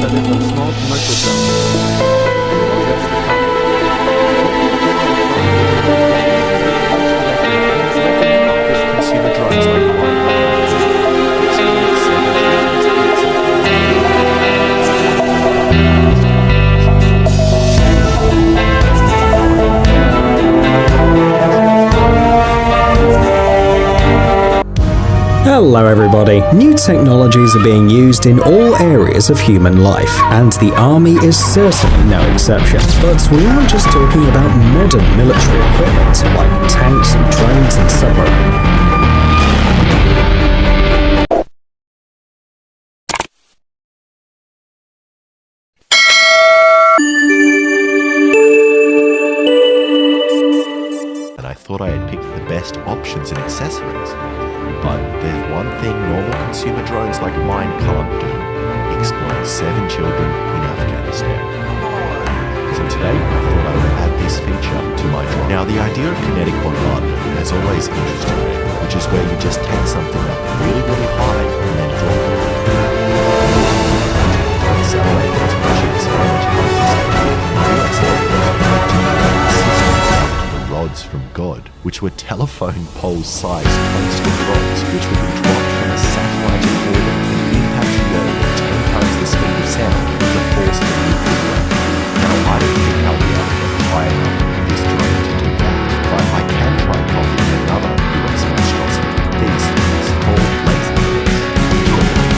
representative of small commercial zones. Consumer drones like mine. Hello everybody. New technologies are being used in all areas of human life, and the army is certainly no exception. But we aren't just talking about modern military equipment like tanks and drones and submarines. And I thought I had picked the best options and accessories. But there's one thing normal consumer drones like mine can't do: explode 7 children in Afghanistan. So today I thought I would add this feature to my drone. Now the idea of kinetic bombardment has always interested me, which is where you just take something up really, really high and then drop it. To accelerate it as much experimental rods from God, which were telephone pole-sized tungsten rods, which would be dropped from a satellite in orbit and impact the Earth at 10 times the speed of sound with the force of a nuclear weapon. Now, I don't think I'll be able to get high enough with this drone to do that, but I can try copying another US monstrosity. These things, called laser beams,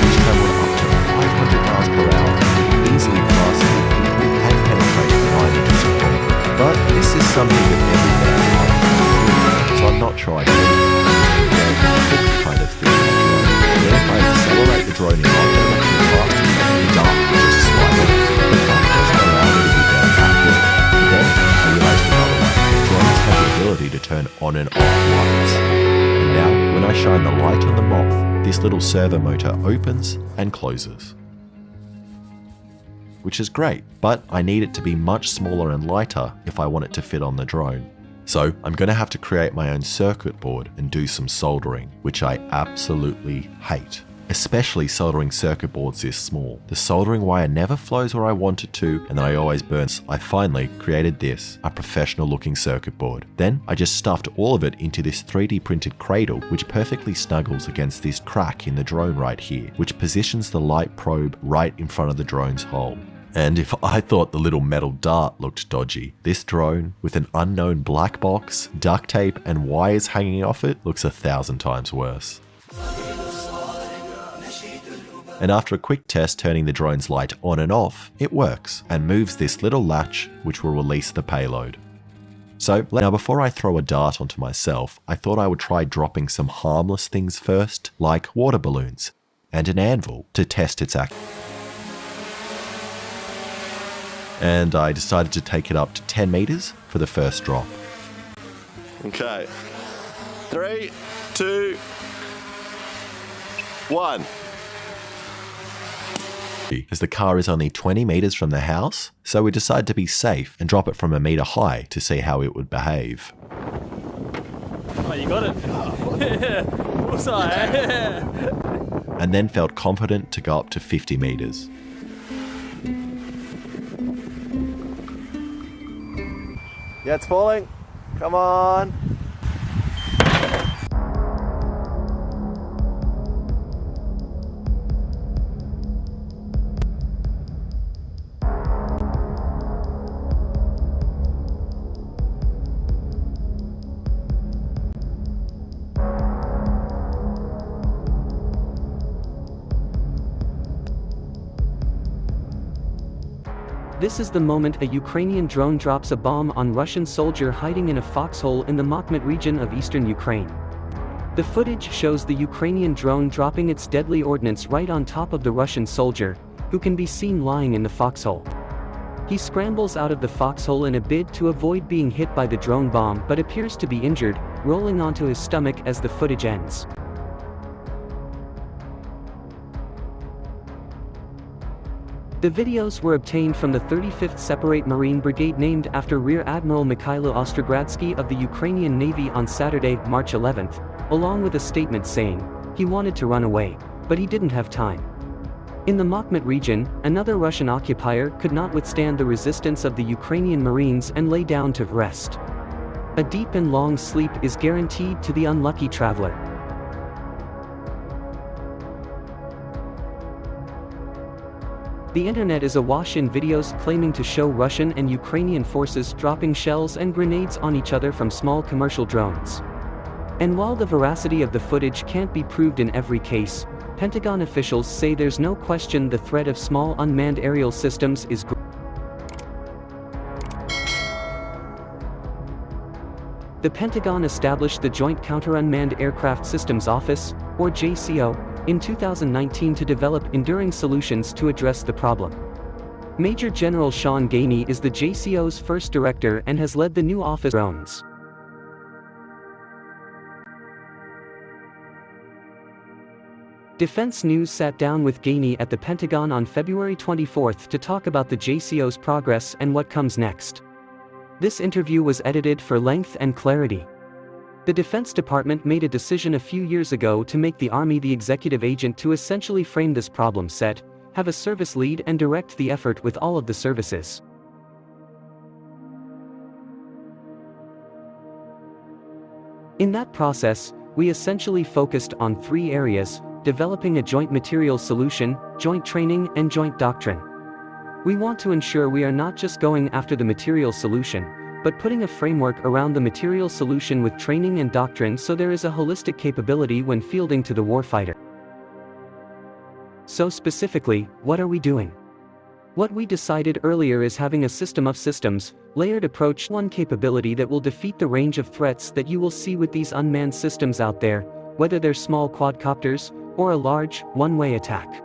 which travel up to 500 miles per hour and can easily pass through people and penetrate 9 inches of concrete. But this is something that every man can do, so I'm not trying to kind of thing. Then if I accelerate the drone in one direction faster, the dart will just slide off. But that doesn't allow me to be down backward. Then I realized another way. Drones have the ability to turn on and off lights. And now, when I shine the light on the moth, this little servo motor opens and closes. Which is great, but I need it to be much smaller and lighter if I want it to fit on the drone. So I'm going to have to create my own circuit board and do some soldering, which I absolutely hate. Especially soldering circuit boards this small. The soldering wire never flows where I want it to, and then I always burn. I finally created this, a professional looking circuit board. Then I just stuffed all of it into this 3D printed cradle, which perfectly snuggles against this crack in the drone right here, which positions the light probe right in front of the drone's hole. And if I thought the little metal dart looked dodgy, this drone, with an unknown black box, duct tape and wires hanging off it, looks 1,000 times worse. And after a quick test turning the drone's light on and off, it works, and moves this little latch which will release the payload. So now before I throw a dart onto myself, I thought I would try dropping some harmless things first, like water balloons, and an anvil to test its accuracy. And I decided to take it up to 10 meters for the first drop. Okay. 3, 2, 1. As the car is only 20 meters from the house, so we decided to be safe and drop it from 1 meter high to see how it would behave. Oh, you got it. Bullseye. And then felt confident to go up to 50 meters. Yeah, it's falling. Come on. This is the moment a Ukrainian drone drops a bomb on Russian soldier hiding in a foxhole in the Bakhmut region of eastern Ukraine. The footage shows the Ukrainian drone dropping its deadly ordnance right on top of the Russian soldier, who can be seen lying in the foxhole. He scrambles out of the foxhole in a bid to avoid being hit by the drone bomb but appears to be injured, rolling onto his stomach as the footage ends. The videos were obtained from the 35th Separate Marine Brigade named after Rear Admiral Mikhailo Ostrogradsky of the Ukrainian Navy on Saturday, March 11th, along with a statement saying, he wanted to run away, but he didn't have time. In the Bakhmut region, another Russian occupier could not withstand the resistance of the Ukrainian Marines and lay down to rest. A deep and long sleep is guaranteed to the unlucky traveler. The internet is awash in videos claiming to show Russian and Ukrainian forces dropping shells and grenades on each other from small commercial drones. And while the veracity of the footage can't be proved in every case, Pentagon officials say there's no question the threat of small unmanned aerial systems is growing. The Pentagon established the Joint Counter-Unmanned Aircraft Systems Office, or JCO, in 2019 to develop enduring solutions to address the problem. Major General Sean Gainey is the JCO's first director and has led the new office drones. Defense News sat down with Gainey at the Pentagon on February 24 to talk about the JCO's progress and what comes next. This interview was edited for length and clarity. The Defense Department made a decision a few years ago to make the Army the executive agent to essentially frame this problem set, have a service lead and direct the effort with all of the services. In that process, we essentially focused on 3 areas: developing a joint material solution, joint training, and joint doctrine. We want to ensure we are not just going after the material solution, but putting a framework around the material solution with training and doctrine so there is a holistic capability when fielding to the warfighter. So specifically, what are we doing? What we decided earlier is having a system of systems, layered approach, one capability that will defeat the range of threats that you will see with these unmanned systems out there, whether they're small quadcopters, or a large, one-way attack.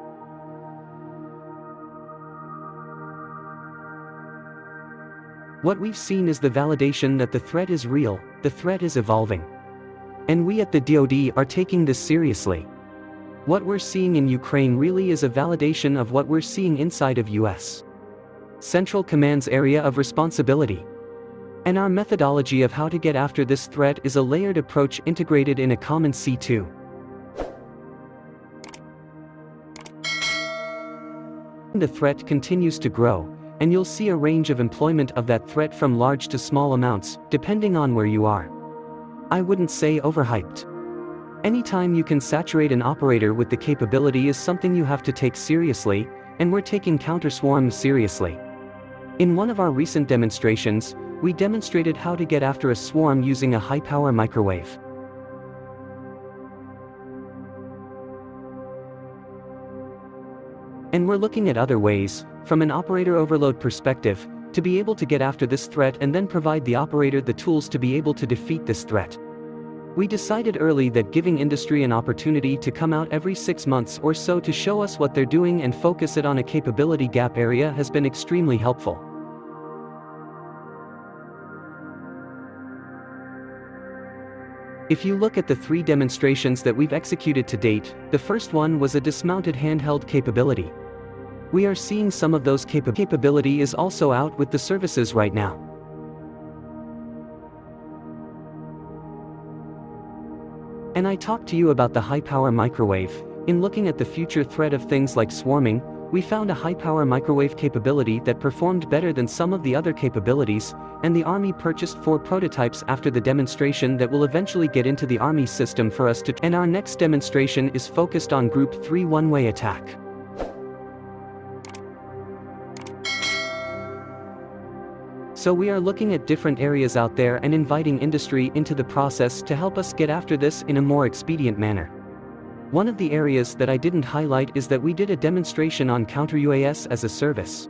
What we've seen is the validation that the threat is real, the threat is evolving. And we at the DoD are taking this seriously. What we're seeing in Ukraine really is a validation of what we're seeing inside of US Central Command's area of responsibility. And our methodology of how to get after this threat is a layered approach integrated in a common C2. The threat continues to grow, and you'll see a range of employment of that threat from large to small amounts, depending on where you are. I wouldn't say overhyped. Anytime you can saturate an operator with the capability is something you have to take seriously, and we're taking counter-swarm seriously. In one of our recent demonstrations, we demonstrated how to get after a swarm using a high-power microwave. And we're looking at other ways, from an operator overload perspective, to be able to get after this threat and then provide the operator the tools to be able to defeat this threat. We decided early that giving industry an opportunity to come out every 6 months or so to show us what they're doing and focus it on a capability gap area has been extremely helpful. If you look at the 3 demonstrations that we've executed to date, the first one was a dismounted handheld capability. We are seeing some of those capability is also out with the services right now. And I talked to you about the high-power microwave. In looking at the future threat of things like swarming, we found a high-power microwave capability that performed better than some of the other capabilities, and the Army purchased 4 prototypes after the demonstration that will eventually get into the Army system for us to. And our next demonstration is focused on Group 3 one-way attack. So we are looking at different areas out there and inviting industry into the process to help us get after this in a more expedient manner. One of the areas that I didn't highlight is that we did a demonstration on counter-UAS as a service.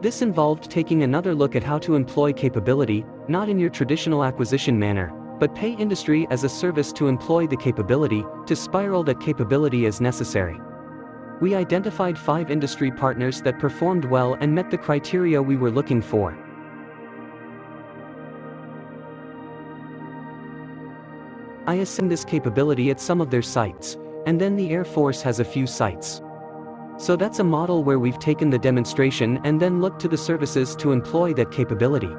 This involved taking another look at how to employ capability, not in your traditional acquisition manner, but pay industry as a service to employ the capability, to spiral that capability as necessary. We identified 5 industry partners that performed well and met the criteria we were looking for. I assign this capability at some of their sites, and then the Air Force has a few sites. So that's a model where we've taken the demonstration and then looked to the services to employ that capability.